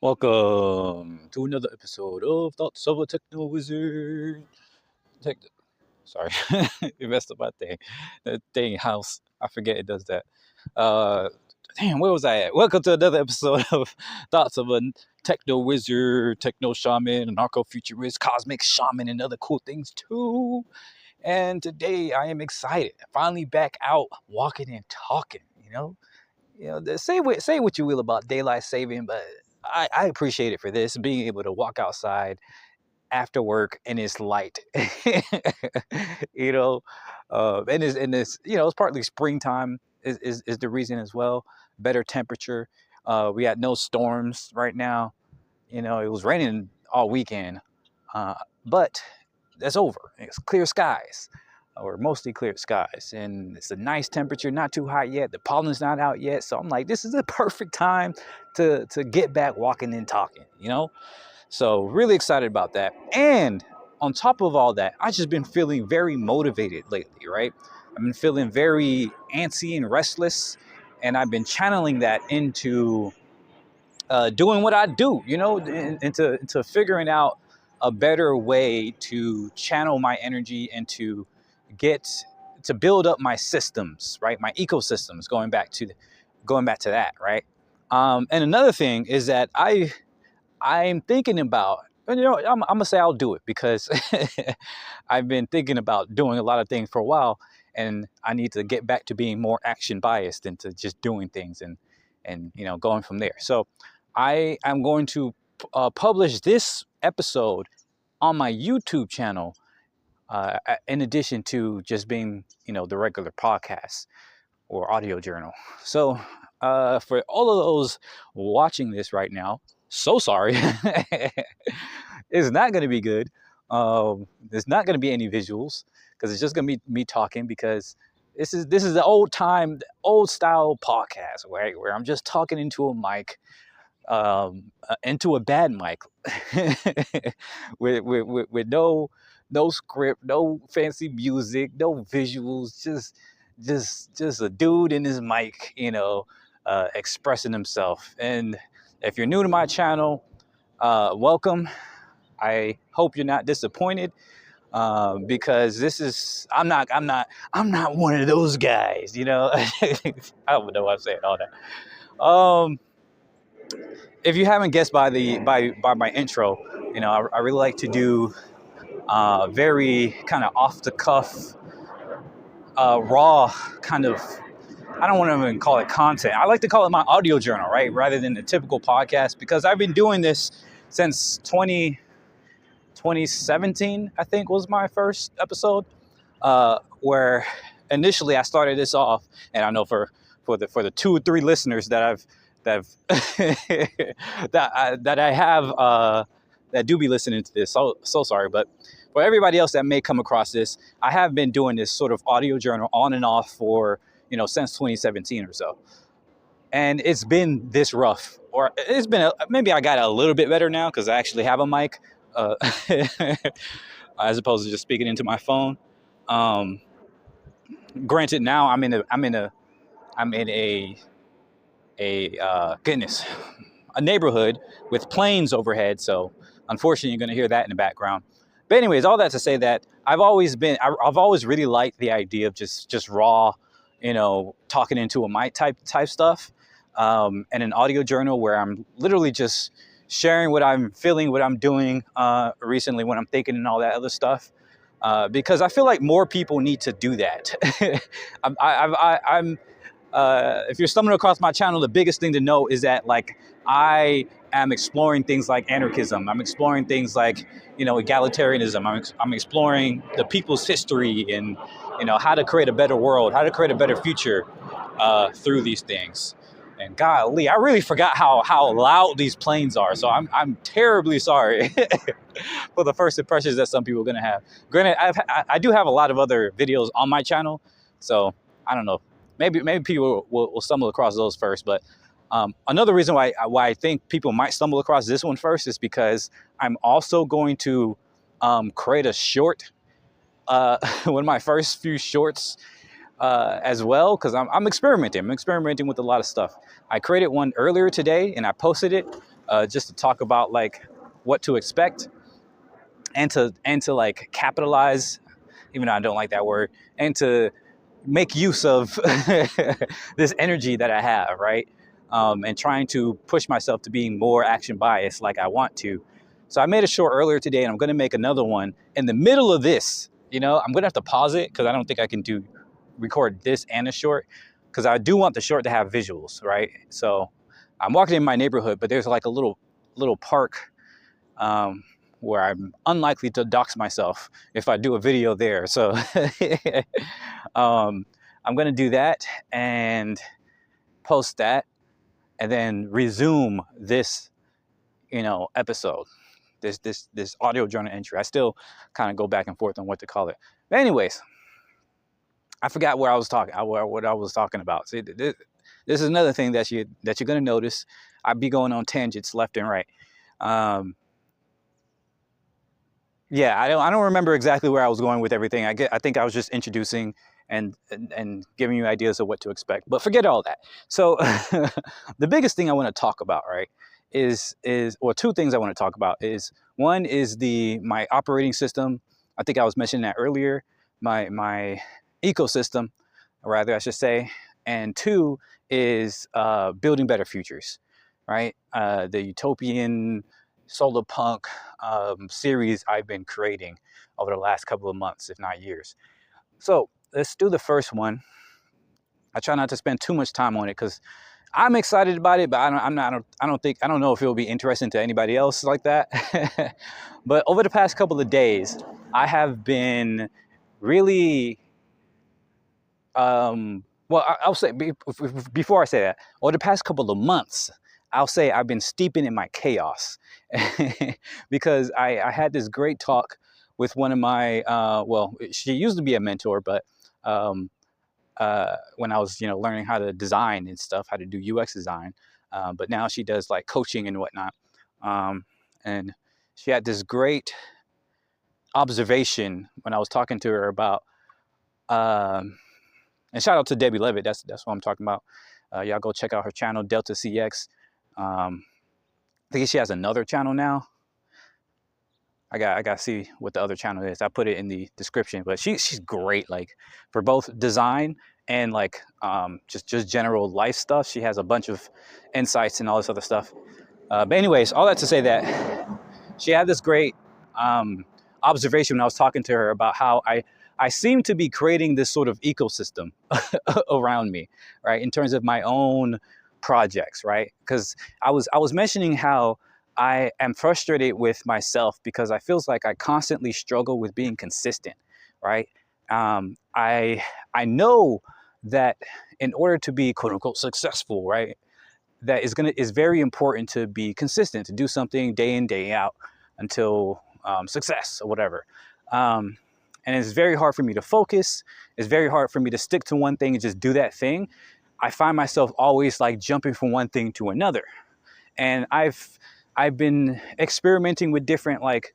Welcome to another episode of Thoughts of a Techno Wizard. Tech- Sorry, you messed up my thing. That thing house. I forget it does that. Uh, Damn, where was I at? Welcome to another episode of Thoughts of a Techno Wizard, Techno Shaman, Narco Futurist, Cosmic Shaman, and other cool things too. And today I am excited. Finally back out walking and talking. Say what you will about daylight saving, but I appreciate it for this, being able to walk outside after work and it's light. you know, it's partly springtime is the reason as well. Better temperature. We got no storms right now. It was raining all weekend, but that's over. It's clear skies, or mostly clear skies, and it's a nice temperature, not too hot yet. The pollen's not out yet, so I'm like, this is the perfect time to get back walking and talking. So really excited about that. And on top of all that, I just been feeling very motivated lately, right? I've been feeling very antsy and restless, and I've been channeling that into doing what I do, into figuring out a better way to channel my energy and to get to build up my systems, right? My ecosystems, going back to that, right? And another thing is that I'm thinking about, and I'm gonna say I'll do it because I've been thinking about doing a lot of things for a while, and I need to get back to being more action biased into just doing things and going from there. So I am going to publish this episode on my YouTube channel, in addition to just being the regular podcast or audio journal. So for all of those watching this right now, so sorry. It's not going to be good. There's not going to be any visuals because it's just going to be me talking, because this is the old style podcast, right? Where I'm just talking into a mic, into a bad mic, with no script, no fancy music, no visuals, just a dude in his mic, expressing himself. And if you're new to my channel, welcome. I hope you're not disappointed, because I'm not one of those guys. I don't know why I'm saying all that. If you haven't guessed by my intro, I really like to do very kind of off the cuff, raw kind of. I don't want to even call it content. I like to call it my audio journal, right, rather than the typical podcast, because I've been doing this since 2017. I think was my first episode, where initially I started this off, and I know for the 2 or 3 listeners that I've that I have that do be listening to this. So sorry, but for everybody else that may come across this, I have been doing this sort of audio journal on and off for since 2017 or so, and it's been this rough. Or it's been maybe I got a little bit better now because I actually have a mic, as opposed to just speaking into my phone. Granted, now I'm in a neighborhood with planes overhead, so unfortunately you're going to hear that in the background. But anyways, all that to say that I've always really liked the idea of just raw, talking into a mic type stuff, and an audio journal where I'm literally just sharing what I'm feeling, what I'm doing recently, what I'm thinking, and all that other stuff. Because I feel like more people need to do that. I'm if you're stumbling across my channel, the biggest thing to know is that, like, I am exploring things like anarchism. I'm exploring things like, egalitarianism. I'm exploring the people's history and, how to create a better world, how to create a better future through these things. And golly, I really forgot how loud these planes are. So I'm terribly sorry for the first impressions that some people are going to have. Granted, I do have a lot of other videos on my channel, so I don't know. Maybe people will stumble across those first. But another reason why I think people might stumble across this one first is because I'm also going to create a short, one of my first few shorts as well, because I'm experimenting. I'm experimenting with a lot of stuff. I created one earlier today and I posted it. just to talk about like what to expect and to like capitalize, even though I don't like that word, and to make use of this energy that I have, right? And trying to push myself to being more action biased like I want to. So I made a short earlier today, and I'm going to make another one in the middle of this. I'm going to have to pause it because I don't think I can record this and a short, because I do want the short to have visuals, right? So I'm walking in my neighborhood, but there's like a little park um, where I'm unlikely to dox myself if I do a video there. So I'm going to do that and post that and then resume this, episode, this audio journal entry. I still kind of go back and forth on what to call it. But anyways, I forgot where I was talking, what I was talking about. See, this is another thing that you're going to notice. I'd be going on tangents left and right. Yeah, I don't remember exactly where I was going with everything. I think I was just introducing and giving you ideas of what to expect. But forget all that. So the biggest thing I want to talk about, right, is or two things I want to talk about is, one is my operating system. I think I was mentioning that earlier. My ecosystem, or rather I should say, and two is building better futures, right? The utopian solar punk series I've been creating over the last couple of months, if not years. So let's do the first one. I try not to spend too much time on it because I'm excited about it, but I don't know if it will be interesting to anybody else like that. But over the past couple of days, I have been really well, I'll say, before I say that, over the past couple of months, I'll say I've been steeping in my chaos because I had this great talk with one of my, well, she used to be a mentor, but when I was, learning how to design and stuff, how to do UX design, but now she does like coaching and whatnot. And she had this great observation when I was talking to her about, and shout out to Debbie Levitt. That's what I'm talking about. Y'all go check out her channel, Delta CX. I think she has another channel now. I got to see what the other channel is. I put it in the description. But she's great, like for both design and like just general life stuff. She has a bunch of insights and all this other stuff. But anyways, all that to say that she had this great observation when I was talking to her about how I seem to be creating this sort of ecosystem around me, right? In terms of my own projects, right? Because I was mentioning how I am frustrated with myself because I feels like I constantly struggle with being consistent, right? I know that in order to be quote unquote successful, right, that is very important to be consistent, to do something day in, day out until success or whatever. And it's very hard for me to focus. It's very hard for me to stick to one thing and just do that thing. I find myself always like jumping from one thing to another. And I've been experimenting with different like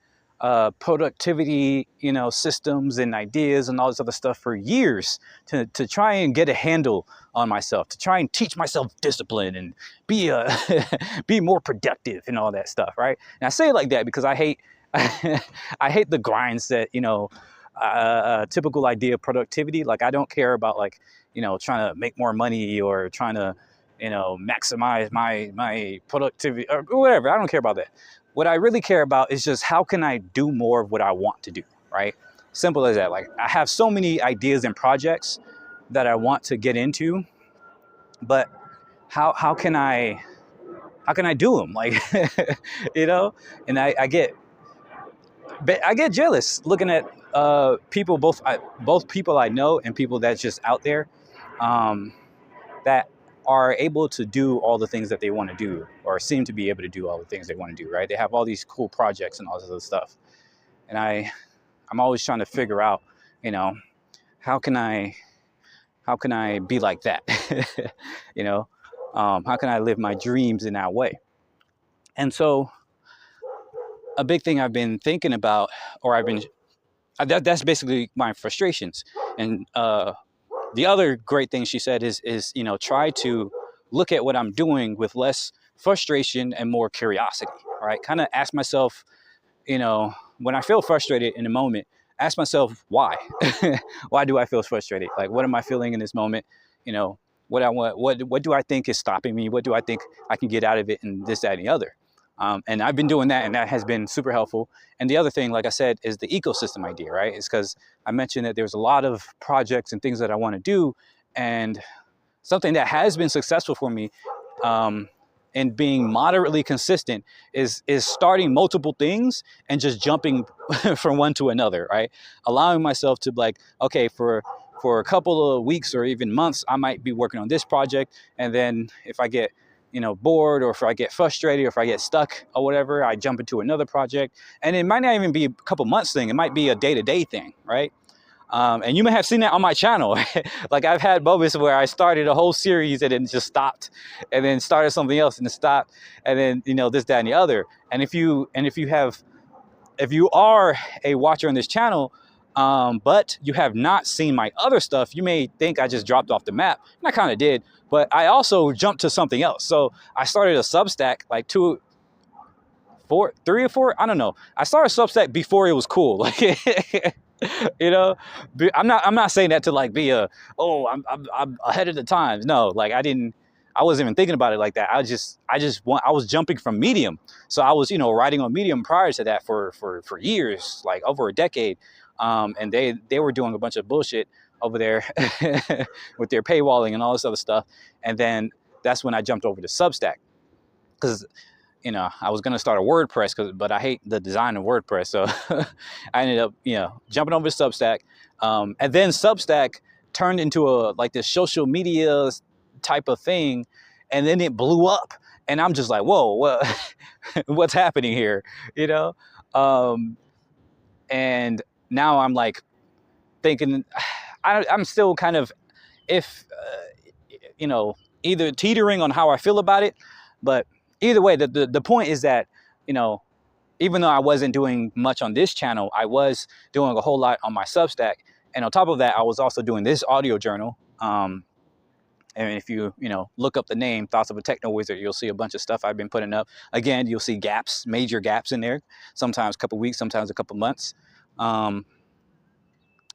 productivity, systems and ideas and all this other stuff for years to try and get a handle on myself, to try and teach myself discipline and be be more productive and all that stuff, right? And I say it like that because I hate I hate the grinds that typical idea of productivity. Like I don't care about like trying to make more money or trying to maximize my productivity or whatever. I don't care about that. What I really care about is just how can I do more of what I want to do, right? Simple as that. Like I have so many ideas and projects that I want to get into, but how can I do them? Like and I get jealous looking at people, both people I know and people that's just out there that are able to do all the things that they want to do, or seem to be able to do all the things they want to do, right? They have all these cool projects and all this other stuff. And I'm always trying to figure out, how can I be like that? How can I live my dreams in that way? And so a big thing I've been thinking about, or that's basically my frustrations. And the other great thing she said is try to look at what I'm doing with less frustration and more curiosity, right? Kind of ask myself, you know, when I feel frustrated in a moment, ask myself why. Why do I feel frustrated? Like, what am I feeling in this moment? You know, what I want, what do I think is stopping me? What do I think I can get out of it, and this, that, and the other. And I've been doing that, and that has been super helpful. And the other thing, like I said, is the ecosystem idea, right? It's because I mentioned that there's a lot of projects and things that I want to do, and something that has been successful for me, and being moderately consistent, is starting multiple things and just jumping from one to another, right? Allowing myself to, like, okay, for a couple of weeks or even months, I might be working on this project, and then if I get, you know, bored, or if I get frustrated, or if I get stuck or whatever, I jump into another project. And it might not even be a couple months thing, it might be a day-to-day thing, right? And you may have seen that on my channel. Like, I've had moments where I started a whole series and then just stopped, and then started something else and then stopped, and then, you know, this, that, and the other. And if you are a watcher on this channel, but you have not seen my other stuff, you may think I just dropped off the map, and I kind of did. But I also jumped to something else. So I started a Substack like 3 or 4, I don't know. I started Substack before it was cool. Like, you know, I'm not saying that to like be I'm ahead of the times. No, like, I wasn't even thinking about it like that. I was jumping from Medium. So I was, you know, writing on Medium prior to that for years, like over a decade. And they were doing a bunch of bullshit over there with their paywalling and all this other stuff. And then that's when I jumped over to Substack, because, you know, I was going to start a WordPress, but I hate the design of WordPress. So I ended up, you know, jumping over to Substack. And then Substack turned into like this social media type of thing. And then it blew up. And I'm just like, whoa, what, what's happening here? You know? And now I'm like thinking, I'm still kind of, you know, either teetering on how I feel about it. But either way, the point is that, you know, even though I wasn't doing much on this channel, I was doing a whole lot on my Substack. And on top of that, I was also doing this audio journal. And if you know, look up the name Thoughts of a Techno Wizard, you'll see a bunch of stuff I've been putting up. Again, you'll see gaps, major gaps in there, sometimes a couple weeks, sometimes a couple months.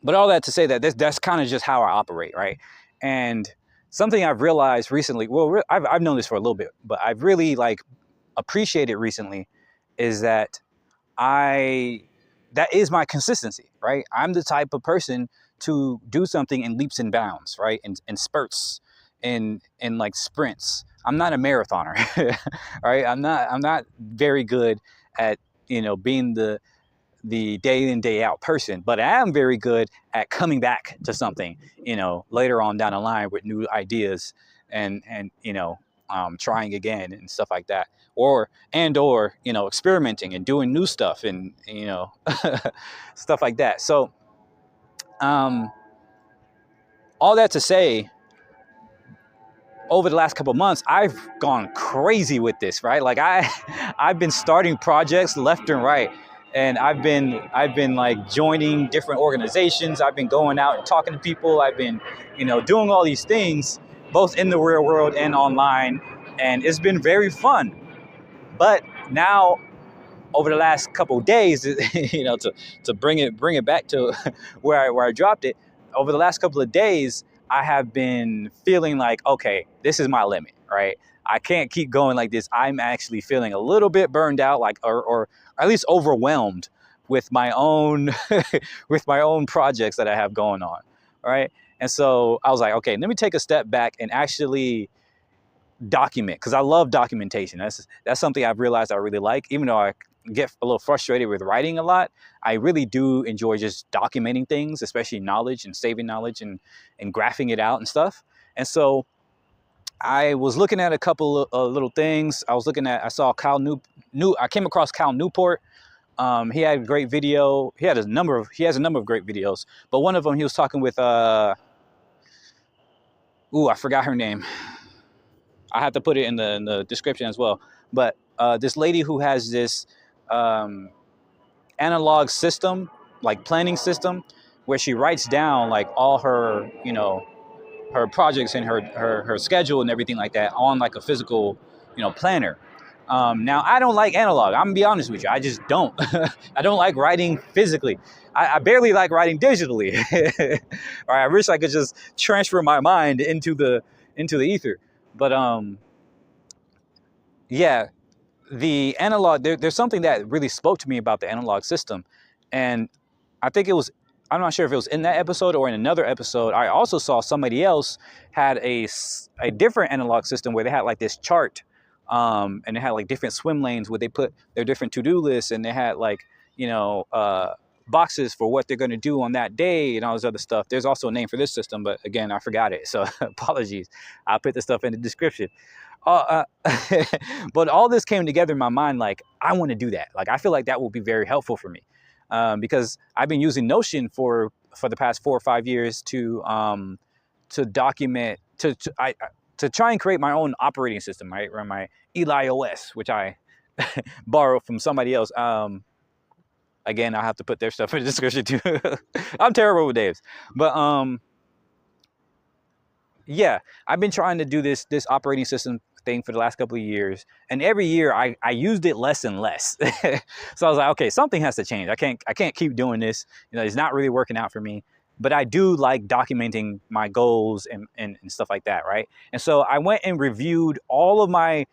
But all that to say that that's kind of just how I operate, right? And something I've realized recently, well, I've known this for a little bit, but I've really like appreciated recently, is that that is my consistency, right? I'm the type of person to do something in leaps and bounds, right? In spurts, in like sprints. I'm not a marathoner, right? I'm not very good at, you know, being the day in, day out person, but I am very good at coming back to something, you know, later on down the line with new ideas and you know, trying again and stuff like that, or you know, experimenting and doing new stuff, and, you know, stuff like that. So all that to say, over the last couple of months, I've gone crazy with this, right? Like, I've been starting projects left and right. And I've been like joining different organizations. I've been going out and talking to people. I've been, you know, doing all these things, both in the real world and online. And it's been very fun. But now, over the last couple of days, you know, to bring it back to where I dropped it, over the last couple of days, I have been feeling like, okay, this is my limit, right? I can't keep going like this. I'm actually feeling a little bit burned out, like, or at least overwhelmed with my own with my own projects that I have going on, right? And so I was like, okay, let me take a step back and actually document, because I love documentation. That's something I've realized I really like. Even though I get a little frustrated with writing a lot, I really do enjoy just documenting things, especially knowledge, and saving knowledge, and graphing it out and stuff. And so I was looking at a couple of little things. I saw I came across Cal Newport. He had a great video. He has a number of great videos, but one of them, he was talking with I forgot her name. I have to put it in the description as well. But this lady who has this analog system, like planning system, where she writes down like all her, you know, her projects and her schedule and everything like that on like a physical planner. Now I don't like analog. I'm gonna be honest with you. I just don't. I don't like writing physically. I barely like writing digitally. Or I wish I could just transfer my mind into the ether. But yeah, the analog. There's something that really spoke to me about the analog system, and I think it was. I'm not sure if it was in that episode or in another episode. I also saw somebody else had a different analog system where they had like this chart, and they had like different swim lanes where they put their different to-do lists, and they had like boxes for what they're going to do on that day and all this other stuff. There's also a name for this system, but again, I forgot it. So apologies. I'll put this stuff in the description. But all this came together in my mind. Like, I want to do that. Like, I feel like that will be very helpful for me, because I've been using Notion for the past 4 or 5 years to document to try and create my own operating system, right? Or my Eli OS, which I borrowed from somebody else. Again, I'll have to put their stuff in the description too. I'm terrible with names, but yeah, I've been trying to do this operating system thing for the last couple of years, and every year I used it less and less. So I was like, okay, something has to change. I can't keep doing this. It's not really working out for me. But I do like documenting my goals and stuff like that, right? And so I went and reviewed all of my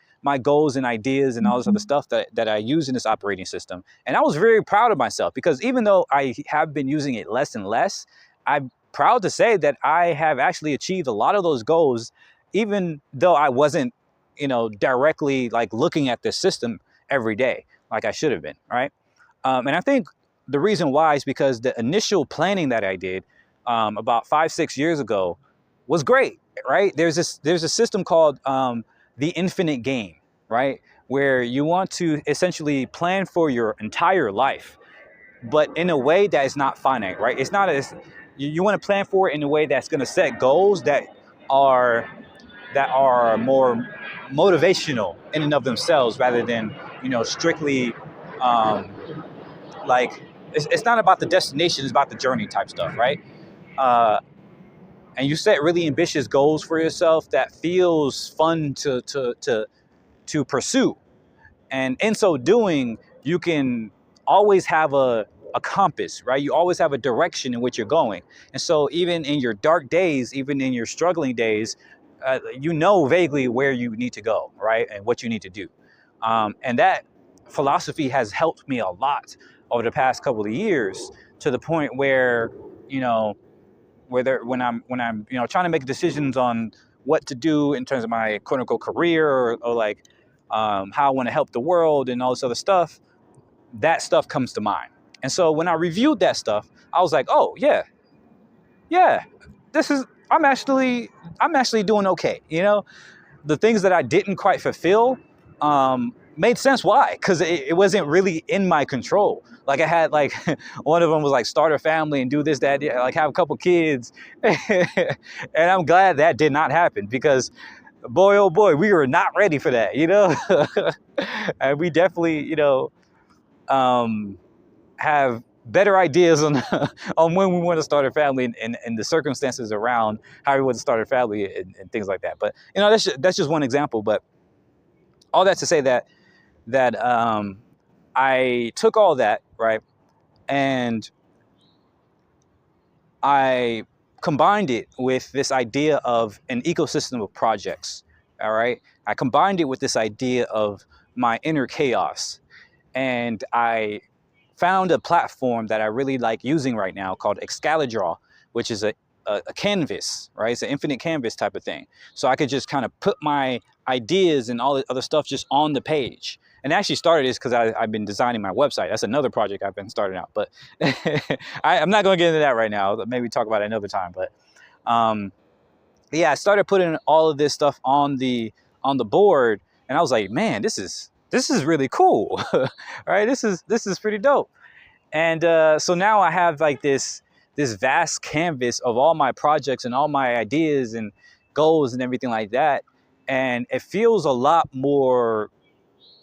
goals and ideas and all this other stuff that I use in this operating system. And I was very proud of myself, because even though I have been using it less and less, I'm proud to say that I have actually achieved a lot of those goals, even though I wasn't, directly like looking at this system every day like I should have been, right? And I think the reason why is because the initial planning that I did about 5-6 years ago was great, right? There's a system called the infinite game, right? Where you want to essentially plan for your entire life, but in a way that is not finite, right? It's not as you want to plan for it in a way that's going to set goals are that are more motivational in and of themselves, rather than strictly um, like it's not about the destination, it's about the journey type stuff, right? uh, and you set really ambitious goals for yourself that feels fun to pursue, and in so doing, you can always have a compass, right? You always have a direction in which you're going. And so even in your dark days, even in your struggling days, vaguely where you need to go, right? And what you need to do. And that philosophy has helped me a lot over the past couple of years, to the point where, you know, when I'm trying to make decisions on what to do in terms of my quote unquote career, or like how I want to help the world and all this other stuff, that stuff comes to mind. And so when I reviewed that stuff, I was like, oh yeah, this is I'm actually doing okay. The things that I didn't quite fulfill made sense. Why? Because it wasn't really in my control. Like I had like one of them was like start a family and do this, that, yeah, like have a couple kids. And I'm glad that did not happen, because boy, oh boy, we were not ready for that, and we definitely, have better ideas on on when we want to start a family, and the circumstances around how we want to start a family, and things like that. But that's just one example. But all that to say that I took all that, right, and I combined it with this idea of an ecosystem of projects. All right, I combined it with this idea of my inner chaos, and I found a platform that I really like using right now called Excalidraw, which is a canvas, right? It's an infinite canvas type of thing. So I could just kind of put my ideas and all the other stuff just on the page. And actually started this because I've been designing my website. That's another project I've been starting out, but I'm not going to get into that right now. Maybe talk about it another time. But yeah, I started putting all of this stuff on the board, and I was like, man, this is really cool. All right, this is pretty dope. And so now I have like this vast canvas of all my projects and all my ideas and goals and everything like that. And it feels a lot more.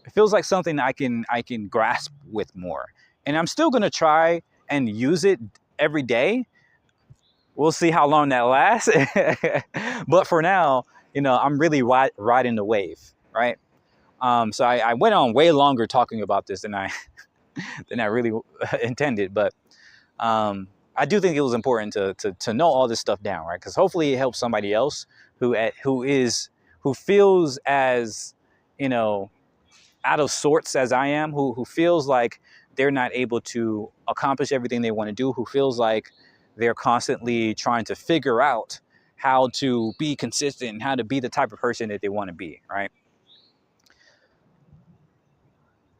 It feels like something I can grasp with more. And I'm still gonna try and use it every day. We'll see how long that lasts. But for now, I'm really riding the wave, right? So I went on way longer talking about this than I than I really intended, but I do think it was important to know all this stuff down, right? Because hopefully it helps somebody else who feels as, you know, out of sorts as I am, who feels like they're not able to accomplish everything they want to do, who feels like they're constantly trying to figure out how to be consistent and how to be the type of person that they want to be, right?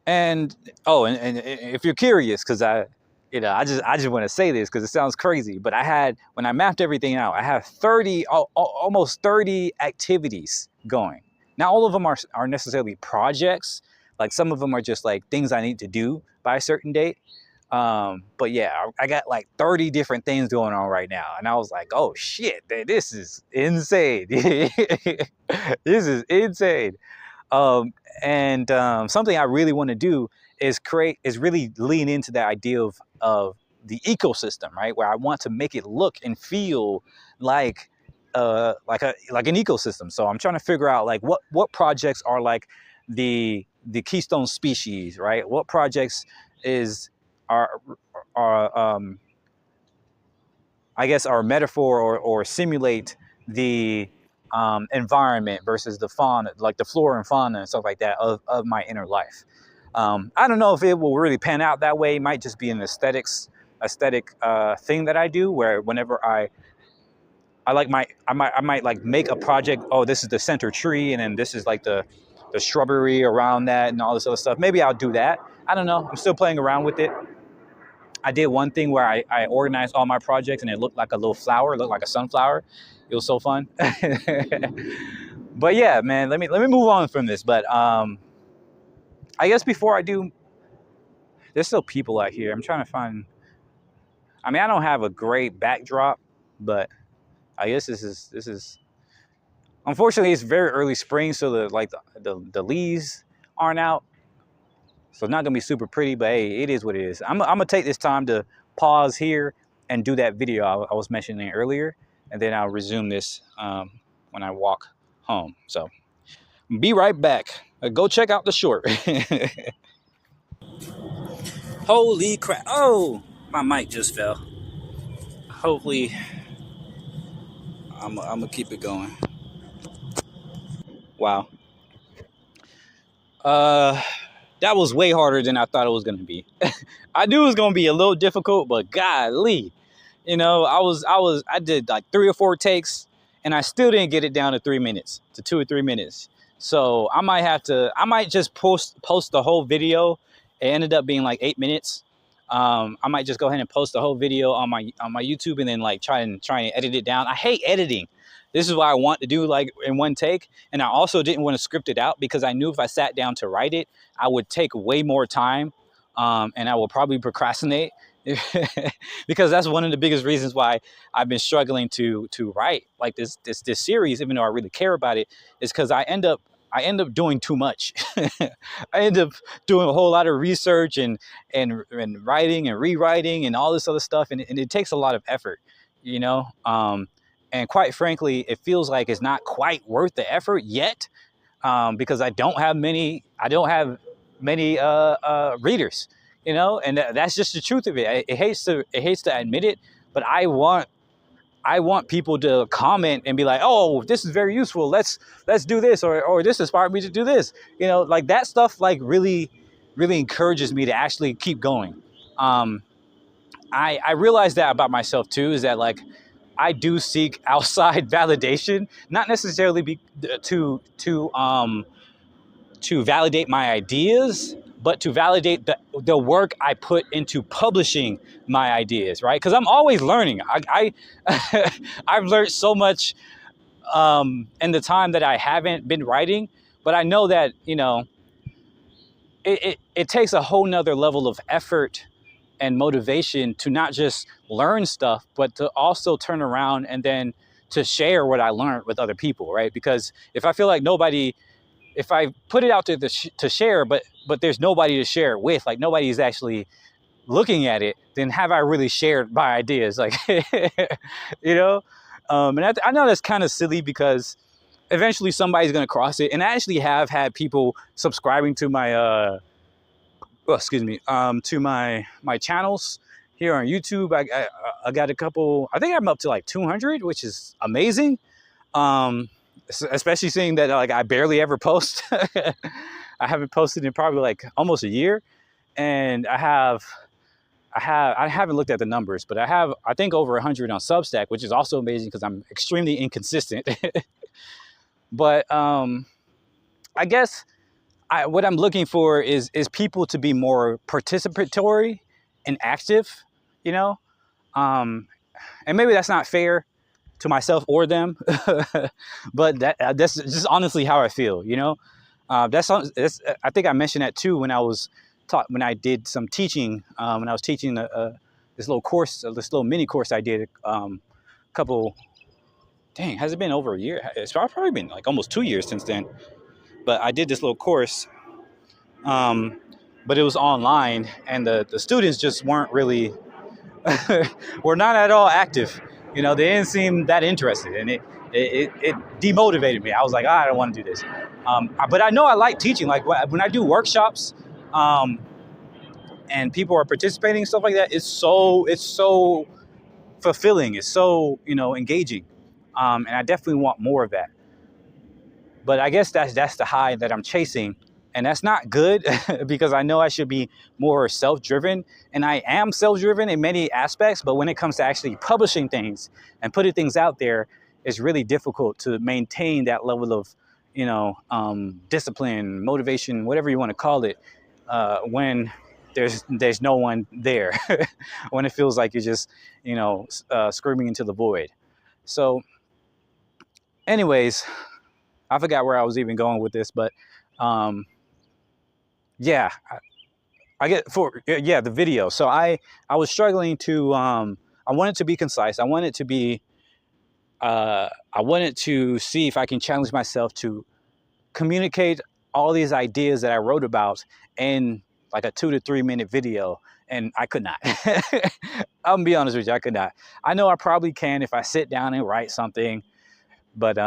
And and if you're curious, because I just want to say this because it sounds crazy, but when I mapped everything out, I have 30, almost 30 activities going. Now, all of them are necessarily projects. Like some of them are just like things I need to do by a certain date. But yeah, I got like 30 different things going on right now. And I was like, oh shit, this is insane. This is insane. Um, and something I really want to do is really lean into the idea of the ecosystem, right? Where I want to make it look and feel like like an ecosystem. So I'm trying to figure out like what projects are like the keystone species, right? What projects is are I guess our metaphor or simulate the environment versus the fauna, like the flora and fauna and stuff like that of my inner life. I don't know if it will really pan out that way. It might just be an aesthetic thing that I do, where whenever I might like make a project. Oh, this is the center tree, and then this is like the shrubbery around that, and all this other stuff. Maybe I'll do that. I don't know. I'm still playing around with it. I did one thing where I organized all my projects and it looked like a little flower, it looked like a sunflower. It was so fun. But yeah, man, let me move on from this. But I guess before I do, there's still people out here. I'm trying to find. I mean, I don't have a great backdrop, but I guess this is. Unfortunately, it's very early spring, so the leaves aren't out. So it's not gonna be super pretty, but hey, it is what it is. I'm gonna take this time to pause here and do that video I was mentioning earlier, and then I'll resume this when I walk home. So be right back. Go check out the short. Holy crap! Oh, my mic just fell. Hopefully, I'm gonna keep it going. Wow. Uh, that was way harder than I thought it was gonna be. I knew it was gonna be a little difficult, but golly, I did like 3 or 4 takes, and I still didn't get it down to 3 minutes, to 2 or 3 minutes. So I might just post the whole video. It ended up being like 8 minutes. I might just go ahead and post the whole video on my YouTube, and then like try and edit it down. I hate editing. This is what I want to do like in one take. And I also didn't want to script it out because I knew if I sat down to write it, I would take way more time, and I will probably procrastinate. Because that's one of the biggest reasons why I've been struggling to write like this series, even though I really care about it, is because I end up doing too much. I end up doing a whole lot of research and writing and rewriting and all this other stuff, and it takes a lot of effort, you know. And quite frankly, it feels like it's not quite worth the effort yet, because I don't have many readers, you know, and that's just the truth of it. It hates to admit it, but I want people to comment and be like, oh, this is very useful. Let's do this, or this inspired me to do this. You know, like that stuff like really encourages me to actually keep going. I realized that about myself too, is that like I do seek outside validation, not necessarily to validate my ideas, but to validate the work I put into publishing my ideas, right? Because I'm always learning. I've learned so much in the time that I haven't been writing, but I know that, you know, it takes a whole nother level of effort and motivation to not just learn stuff, but to also turn around and then to share what I learned with other people, right? Because if I feel like if I put it out to share, but there's nobody to share it with, like nobody's actually looking at it, then have I really shared my ideas? Like, you know? And I know that's kind of silly because eventually somebody's going to cross it. And I actually have had people subscribing to my, to my channels here on YouTube. I got a couple, I think I'm up to like 200, which is amazing. Especially seeing that like I barely ever post. I haven't posted in probably like almost a year. And I haven't looked at the numbers, but I think over 100 on Substack, which is also amazing because I'm extremely inconsistent. But I guess what I'm looking for is people to be more participatory and active, you know. Um, and maybe that's not fair to myself or them, but that's just honestly how I feel, you know. That's I think I mentioned that too when I was when I did some teaching, when I was teaching this little course, this little mini course I did a couple. Dang, has it been over a year? It's probably been like almost 2 years since then. But I did this little course, but it was online, and the students just weren't really were not at all active. You know, they didn't seem that interested, and it demotivated me. I was like, I don't want to do this. But I know I like teaching. Like when I do workshops, and people are participating and stuff like that, it's so fulfilling. It's so, you know, engaging, and I definitely want more of that. But I guess that's the high that I'm chasing. And that's not good because I know I should be more self-driven. And I am self-driven in many aspects. But when it comes to actually publishing things and putting things out there, it's really difficult to maintain that level of, you know, discipline, motivation, whatever you want to call it, when there's no one there, when it feels like you're just, you know, screaming into the void. So anyways, I forgot where I was even going with this, but yeah, I get the video. So I was struggling to I wanted to be concise. I wanted to be I wanted to see if I can challenge myself to communicate all these ideas that I wrote about in like a 2 to 3 minute video, and I could not. I'm gonna be honest with you, I could not. I know I probably can if I sit down and write something, but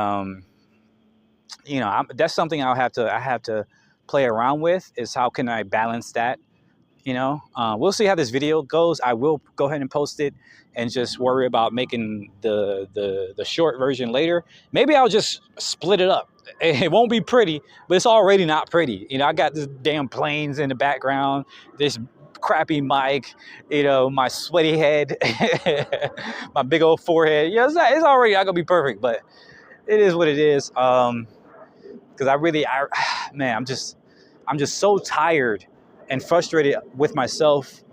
you know, that's something I have to play around with, is how can I balance that, you know. We'll see how this video goes. I will go ahead and post it and just worry about making the short version later. Maybe I'll just split it up. It won't be pretty, but it's already not pretty. You know, I got this damn planes in the background, this crappy mic, you know, my sweaty head, my big old forehead. Yeah, it's already not gonna be perfect, but it is what it is. Because man, I'm just so tired and frustrated with myself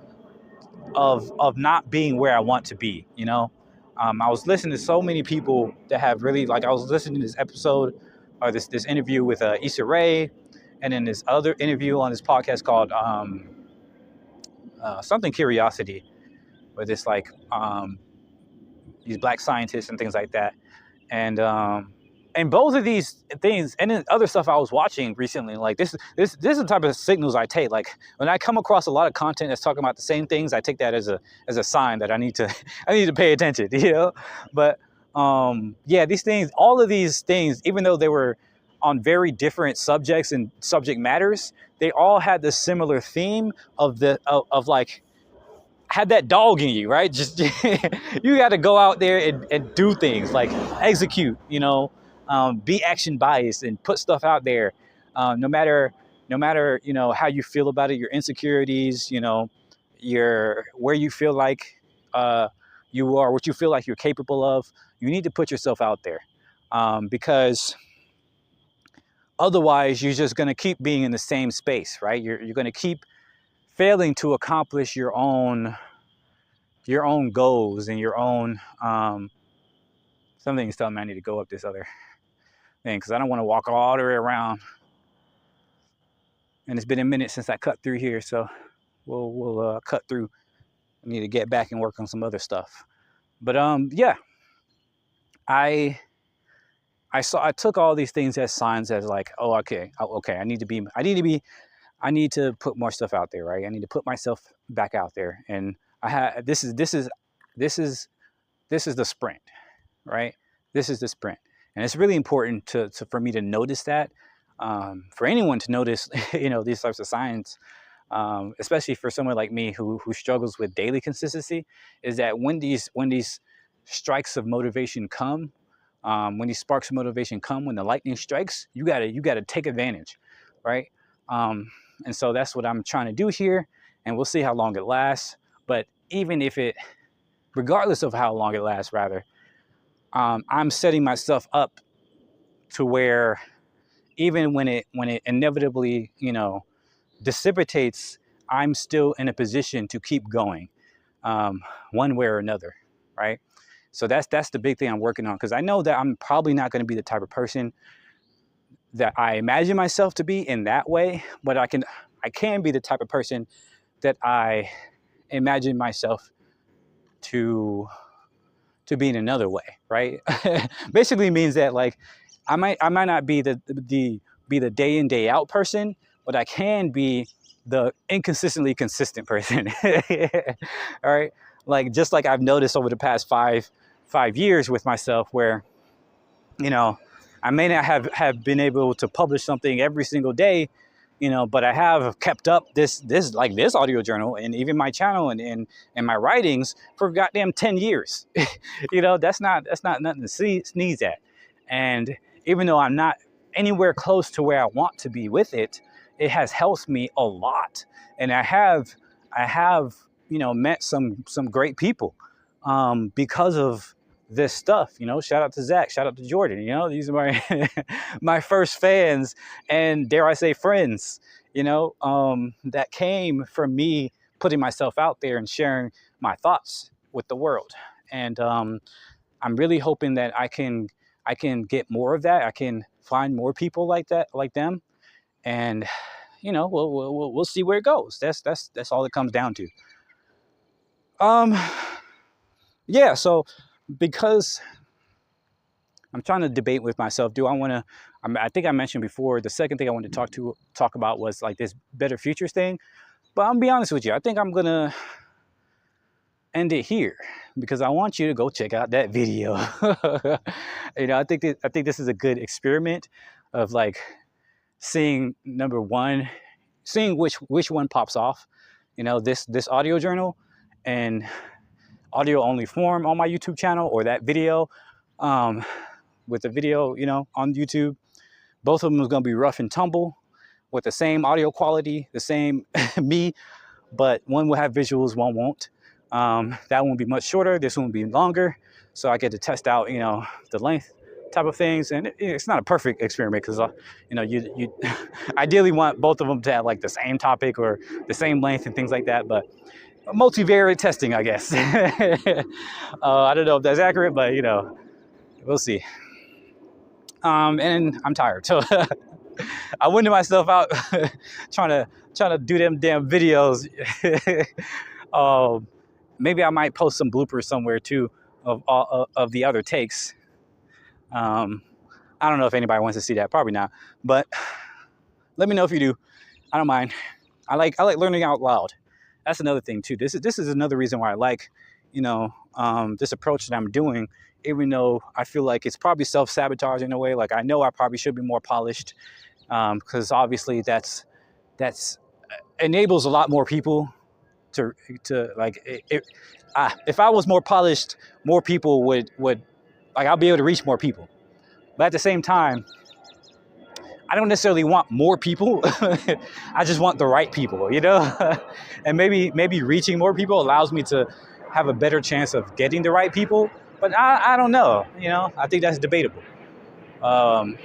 of not being where I want to be. You know, I was listening to so many people that have really, like, I was listening to this episode or this interview with Issa Rae, and then this other interview on this podcast called something Curiosity, where this like these black scientists and things like that. And both of these things, and then other stuff I was watching recently, like this is the type of signals I take. Like when I come across a lot of content that's talking about the same things, I take that as a sign that I need to pay attention, you know. But yeah, these things, all of these things, even though they were on very different subjects and subject matters, they all had the similar theme of like, had that dog in you, right? Just you got to go out there and do things, like execute, you know, be action biased and put stuff out there, no matter you know how you feel about it, your insecurities, you know, your where you feel like you are, what you feel like you're capable of. You need to put yourself out there, because otherwise you're just going to keep being in the same space, right? You're going to keep failing to accomplish your own goals and your own something's telling me I need to go up this other thing because I don't want to walk all the way around, and it's been a minute since I cut through here, so we'll cut through. I need to get back and work on some other stuff, but yeah, I took all these things as signs, as like, oh, okay, I need to put more stuff out there, right? I need to put myself back out there, and this is the sprint, right? This is the sprint. And it's really important for me to notice that, for anyone to notice, these types of signs, especially for someone like me who struggles with daily consistency, is that when these strikes of motivation come, when these sparks of motivation come, when the lightning strikes, you gotta take advantage, right? Um, and so that's what I'm trying to do here, and we'll see how long it lasts. But even if it, regardless of how long it lasts, rather, I'm setting myself up to where even when it inevitably, dissipates, I'm still in a position to keep going, one way or another, right? So that's the big thing I'm working on, because I know that I'm probably not going to be the type of person that I imagine myself to be in that way, but I can be the type of person that I imagine myself to be in another way, right? Basically means that, like, I might not be the day in day out person, but I can be the inconsistently consistent person. All right, like, just like I've noticed over the past five years with myself, where, you know, I may not have been able to publish something every single day, but I have kept up this audio journal, and even my channel, and my writings, for goddamn 10 years. That's not nothing to sneeze at. And even though I'm not anywhere close to where I want to be with it, it has helped me a lot. And I have met some great people, because of this stuff. Shout out to Zach, shout out to Jordan. These are my my first fans, and dare I say friends, that came from me putting myself out there and sharing my thoughts with the world. And I'm really hoping that I can get more of that. I can find more people like that, like them. And we'll see where it goes. That's all it comes down to. um yeah, so, because I'm trying to debate with myself, do I want to, I think I mentioned before, the second thing I wanted to talk about was, like, this better futures thing. But I'm gonna be honest with you, I think I'm gonna end it here, because I want you to go check out that video. I think this is a good experiment of, like, seeing, number one, seeing which one pops off. This audio journal and audio only form on my YouTube channel, or that video, um, with the video, on YouTube. Both of them is going to be rough and tumble, with the same audio quality, the same me, but one will have visuals, one won't. That one will be much shorter. This one will be longer. So I get to test out, the length type of things. And it's not a perfect experiment, because, you ideally want both of them to have, like, the same topic or the same length and things like that. But multivariate testing, I guess. I don't know if that's accurate, but, we'll see. And I'm tired, so I winded myself out trying to do them damn videos. Maybe I might post some bloopers somewhere too of the other takes. I don't know if anybody wants to see that. Probably not. But let me know if you do. I don't mind. I like learning out loud. That's another thing too. This is another reason why I like, this approach that I'm doing, even though I feel like it's probably self-sabotage in a way. Like, I know I probably should be more polished, because obviously that's enables a lot more people to like, if I was more polished, more people would, like, I'll be able to reach more people. But at the same time, I don't necessarily want more people. I just want the right people, and maybe reaching more people allows me to have a better chance of getting the right people. But I don't know, I think that's debatable. And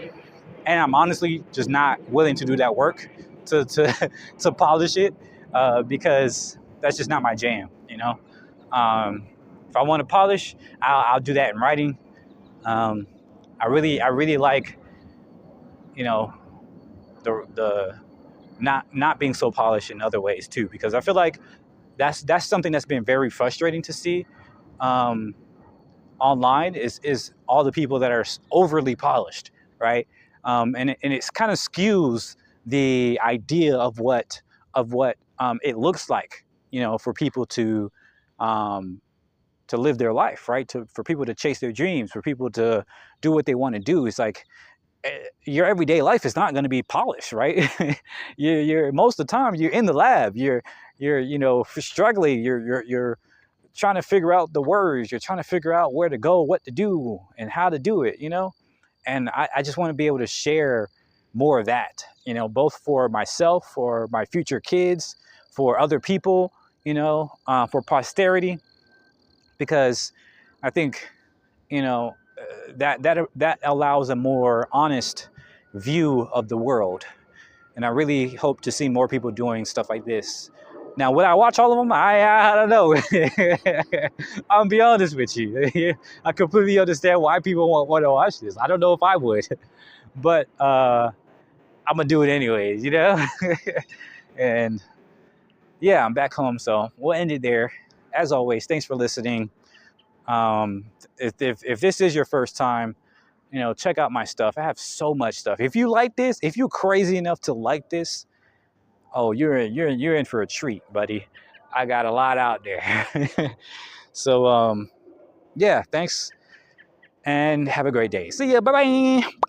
I'm honestly just not willing to do that work to to polish it, because that's just not my jam. If I want to polish, I'll do that in writing. I really like, the not being so polished in other ways too, because I feel like that's something that's been very frustrating to see, online, is all the people that are overly polished, right? And it kind of skews the idea of what it looks like, for people to, um, live their life, right? For people to chase their dreams, for people to do what they want to do. It's like your everyday life is not going to be polished, right? You're most of the time you're in the lab. You're struggling. You're trying to figure out the words. You're trying to figure out where to go, what to do, and how to do it. And I just want to be able to share more of that. Both for myself, for my future kids, for other people. For posterity, because I think that allows a more honest view of the world, and I really hope to see more people doing stuff like this. Now, would I watch all of them? I don't know. I'll be honest with you. I completely understand why people want to watch this. I don't know if I would, but I'm gonna do it anyways, And yeah, I'm back home, so we'll end it there. As always, thanks for listening. If this is your first time, check out my stuff. I have so much stuff. If you like this, if you're crazy enough to like this, oh, you're in for a treat, buddy. I got a lot out there. So yeah, thanks and have a great day. See ya. Bye bye.